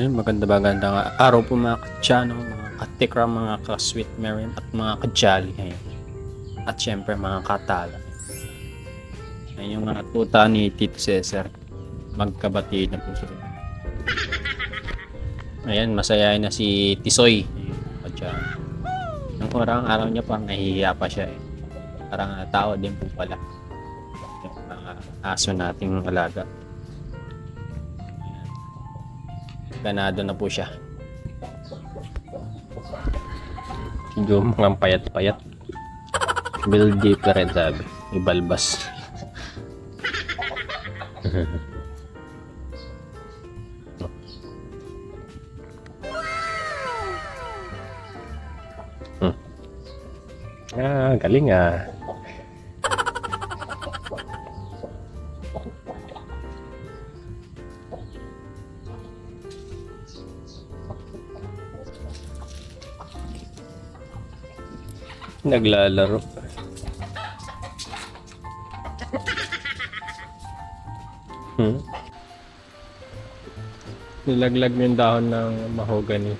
Ayun, magandang araw po mga katsano, mga katikram, mga ka-sweet merin at mga kajali ngayon. At syempre mga katala. Ayun yung mga tuta ni Tito Cesar. Magkabati na po sila. Ayan, masaya na si Tisoy. Ayun, katsano. Nung parang araw niya parang nahihiya pa siya eh. Parang tao din po pala. Yung mga aso nating alaga. Ganado na po siya. Yung mga payat-payat. Build deeper red sabi. Ibalbas. Galing ah. Naglalaro. Nilaglag yung dahon ng mahogany.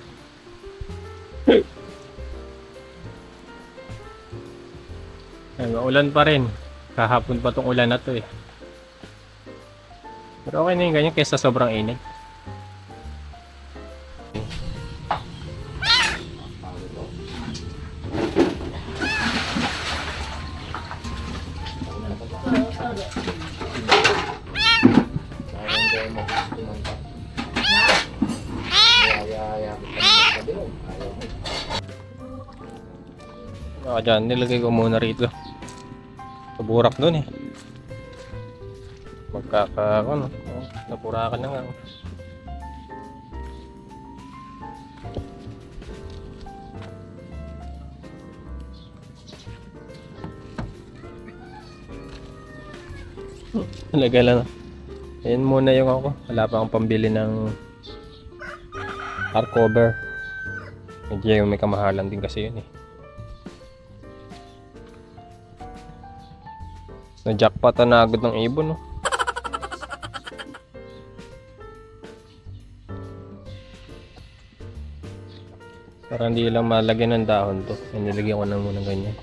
Ulan pa rin. Kahapon pa tong ulan na to eh. Pero okay na yung ganyan kaysa sobrang init. Dyan, nilagay ko muna rito. Tuburak dun eh. Napurakan na nga. Talaga lang. Ayan muna yung ako. Wala pa akong pambili ng car cover. Medyo may kamahalan din kasi yun eh. Na-jackpotan na agad ng ibon, no? Para hindi lang malagyan ng dahon to. Nilagyan ko na muna ganyan.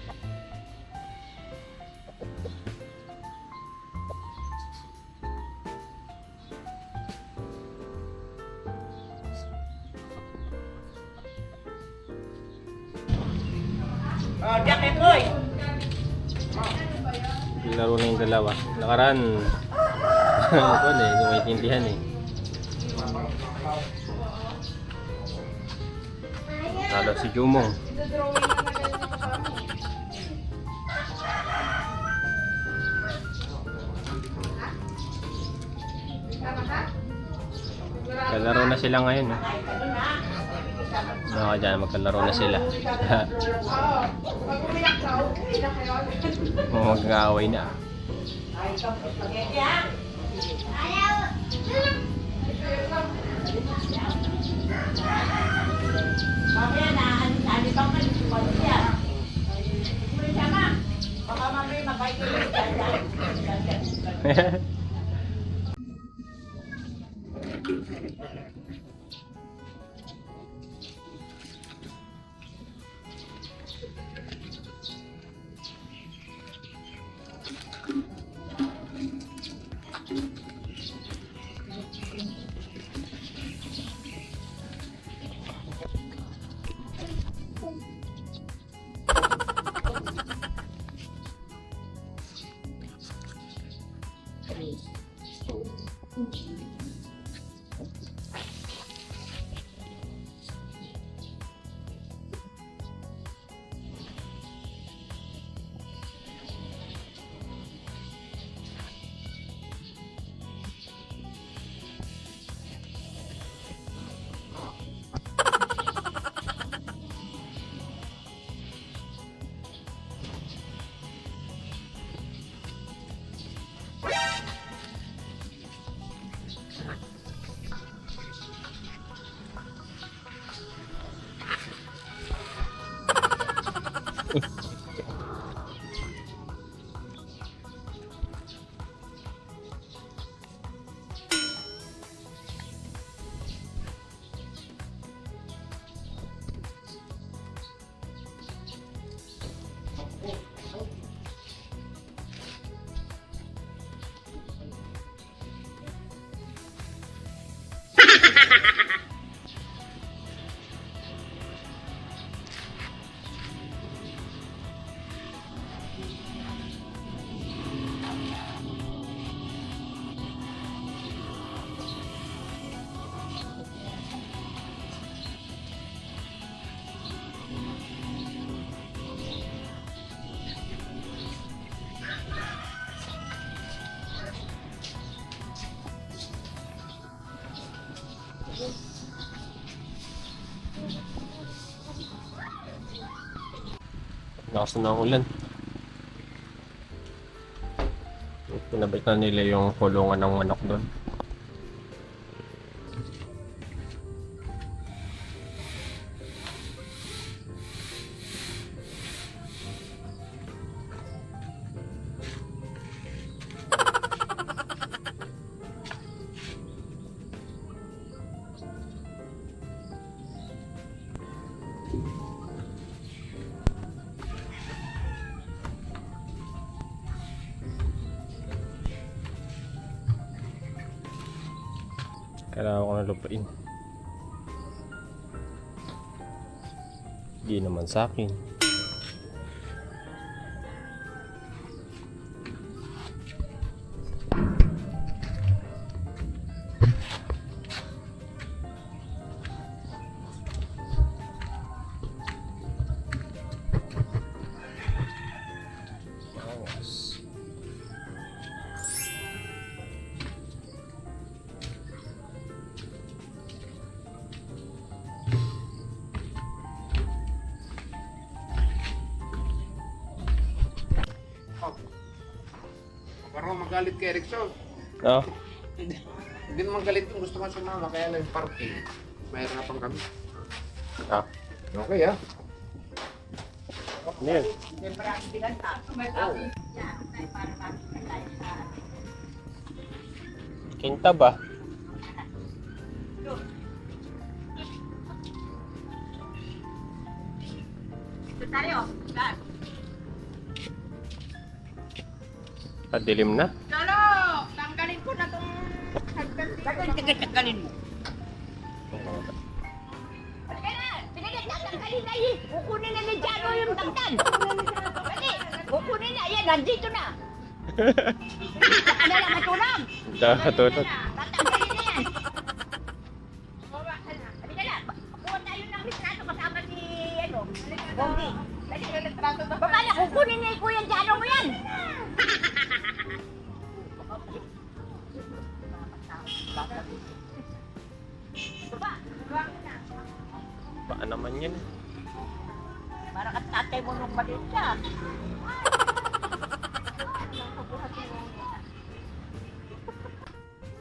Jacket boy! Laro na yung dalawa. Nakaraan. Ako na eh, hindi maintindihan eh. Nalo si Jumong. Kalaro na sila ngayon eh. No, dyan, magkalaro na sila. Mag-aaway na. Mamaya na, alibang ka dito ba siya? Muli siya ma. Baka mamaya magkaikilig dyan. Lakas na ng ulan. Pinabalik na nila yung kulungan ng manok doon. Kailangan ko na lupain. Hindi naman sa akin. Bawas. Parang magalit kay Erickson. No? Hindi naman galit yung gusto mo sumama, kaya lang yung parking. Mahirapan kami. Ah. Okay ah. Ano yun? Siyempre ang binanta. Kinta ba? Ito tayo. Saan? Padilim na? Lolo! Tanggalin ko na itong tanggalin mo. Halika na! Pinagay, tatanggalin na yun! Kukunin na ni Jano yung tanggal! Dali! Kukunin na! Ayan, nandito na! Saka na lang matulog! Nakatulog. Tatanggalin na yan! Halika na! Kuha tayo ng litrato kasama si, Gogi. Dali! Baba na! Kukunin na Kuya Jano mo yan! Baba! Baba ka na! Baka naman yun. Para at tatay mo nung maliit siya.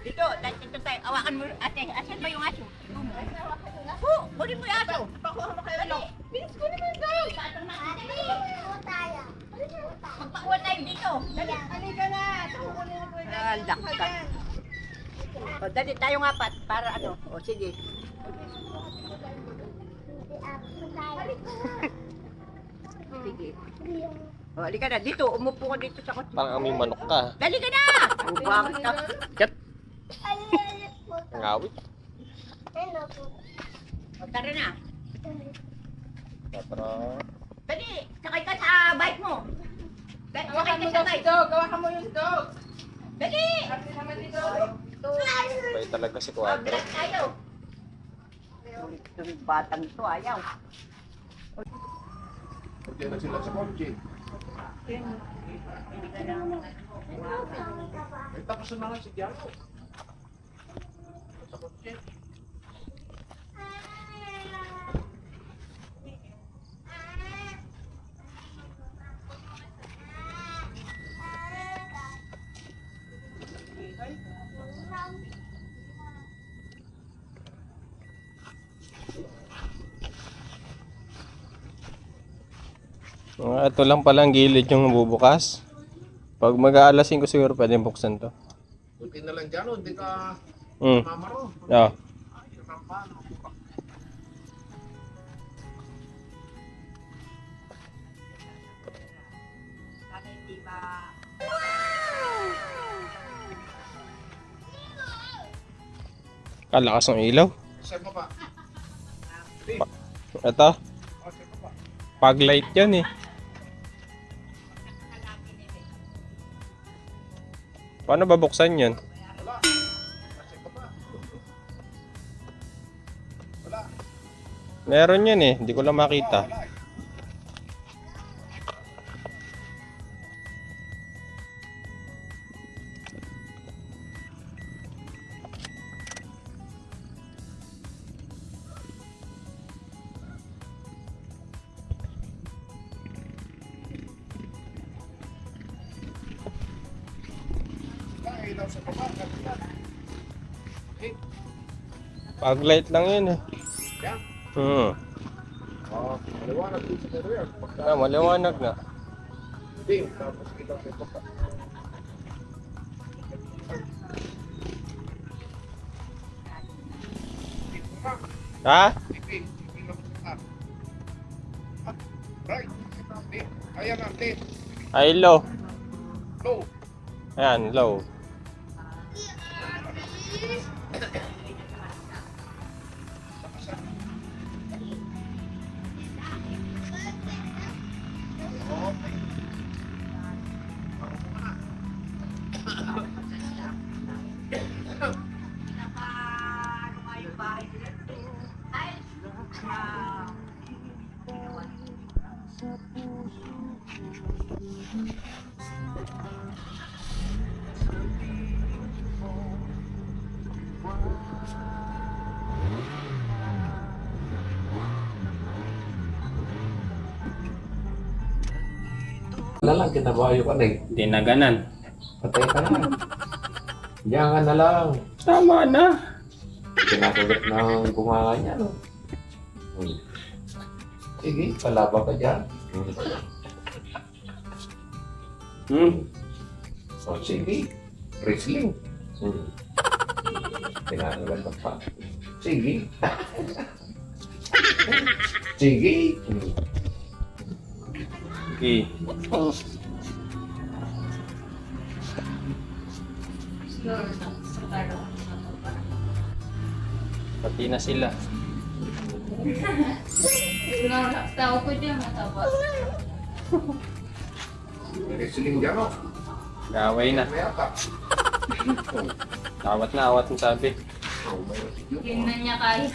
Dito, dito tayo. Awakan mo. Ate, asan ba yung aso? Oo, kunin mo yung aso. Pakuha mo kayo. Dali. Bilis ko naman daw. Patong na. Dali. Magpakuha tayo dito. Dali. Halika na. Kukunin mo yung aso. O, dali tayong apat. Para ano. O, sige. Sige. O, halika na. Dito. Umupo ka dito sa kotse. Parang aming manok ka. Dali ka na! O, bakit ka? Kat! Ang awit. O, tara na. Tatra. Dali, sakay ka sa bike mo. Sakay ka sa bike. Gawa mo yung dog. Dali! Kasi naman dito. Bay talaga si O, Quadro. bilas tayo. Itong batang to, ayaw. Pwede na sila sa kotse. Ay, tapos na nga si Diano. Sa kotse. Ito lang palang gilid yung bubukas. Pag mag-aalasin ko siguro pwedeng buksan to. Buti na lang Diano, hindi ka Hmm. mamaro. Oh. Ay, paano? Sana hindi ba... Kalakas ng ilaw. Saan pa ba? Ito. Oh, saan pa ba? Pag light yan eh. Paano ba buksan yun? Wala. Saan pa ba? Wala. Meron yan eh. Hindi ko lang makita. Wala. daw sa baba. Okay. Pag-light lang yun eh. Yan. Maliwanag din sa pero yan. Maliwanag na. Hindi, tapos kita sa baba. Ha? Sige, sige lang sa right. Ayan ang left. Ay, low. Low. Ayan, low. Wala lang, kinabayo ka na eh. Dinaganan. Patay ka na. Diyan ka na lang. Tama na. Kinakagat ng bunganga niya, no? Sige, palaba ka dyan. So, sige. Wrestling. Kinakagat ka pa. Sige. Sige. Okay. Pati na sila. Tao ko dyan, mataba. Wrestling dyan, no? Gaway na. May atak. Awat na awat ang sabi. Hindi na niya kaya.